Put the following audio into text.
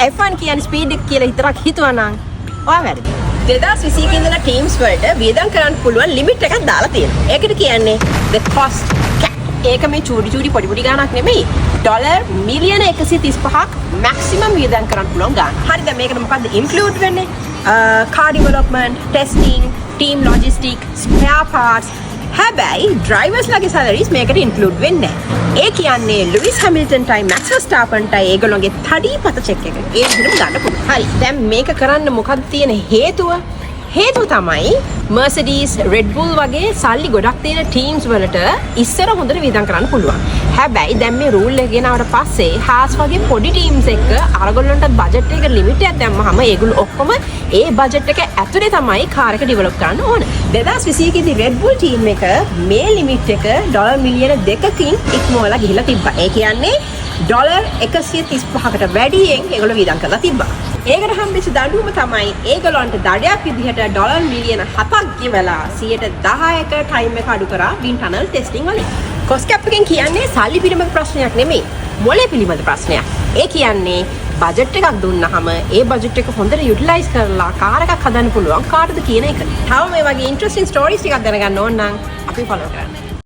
F1 කියන්නේ speed එක කියලා විතරක් හිතුවා නම් ඔයා වැරදි. 2021 ඉඳලා ටීම්ස් වලට වියදම් කරන්න පුළුවන් ලිමිට් එකක් දාලා තියෙනවා. ඒකට කියන්නේ the cost cap. ඒක මේ චූටි පොඩි ගාණක් නෙමෙයි. ඩොලර් මිලියන 135ක් මැක්සිමම් වියදම් කරන්න පුළුවන් ගාණ. හරිද? මේකට මොකද්ද ඉන්ක්ලූඩ් වෙන්නේ? car development, testing, team logistics, spare parts. හැබැයි ඩ්‍රයිවර්ස් ලගේ සැලරිස් මේකට ඉන්ක්ලූඩ් වෙන්නේ නැහැ. ඒ කියන්නේ ලුයිස් හැමිල්ටන් ටයි මැක්ස් වර්ස්ටැපන් ටයි ඒගොල්ලෝගේ තඩි පත චෙක් එක. ඒ විදිහටම ගන්න පුළුවන්. හරි. දැන් මේක කරන්න මොකක්ද තියෙන හේතුව? හේතුව තමයි Mercedes, Red Bull වගේ සල්ලි ගොඩක් තියෙන ටීම්ස් වලට ඉස්සර හොඳට වියදම් කරන්න පුළුවන්. හැබැයි දැන් මේ රූල් එක ගෙනාවට පස්සේ Haas වගේ පොඩි ටීම්ස් එක්ක අරගොල්ලන්ට බජට් එක ලිමිට් එකක් දැම්මහම ඒගොල්ලෝ ඔක්කොම ඒ බජට් එක ඇතුලේ තමයි කාර් එක ඩෙවලොප් කරන්න ඕන. 2021 දී Red Bull ටීම් එක මේ ලිමිට් එක ඩොලර් මිලියන 2කින් ඉක්මවලා ගිහිලා තිබ්බා. ඒ කියන්නේ ඩොලර් 135කට වැඩියෙන් ඒගොල්ලෝ වියදම් කරලා තිබ්බා. ඒකට හම්බෙච්ච දඬුවම තමයි ඒගොල්ලන්ට දඩයක් විදිහට ඩොලර් මිලියන 7ක් ගෙවලා 10%ක ටයිම් එක අඩු කරා වින් ටනල් ටෙස්ටිං වලින්. කොස්ට් කැප් එකෙන් කියන්නේ සල්ලි පිළිබඳ ප්‍රශ්නයක් නෙමෙයි. මොලේ පිළිබඳ ප්‍රශ්නයක්. ඒ කියන්නේ බජට් එකක් දුන්නාම ඒ බජට් එක හොඳට යුටිලයිස් කරලා කාර් එකක් හදන්න පුළුවන් කාටද කියන එක. තව මේ වගේ ඉන්ටරෙස්ටිං ස්ටෝරීස් ටිකක් දැනගන්න ඕන නම් අපි ෆලෝ කරන්න.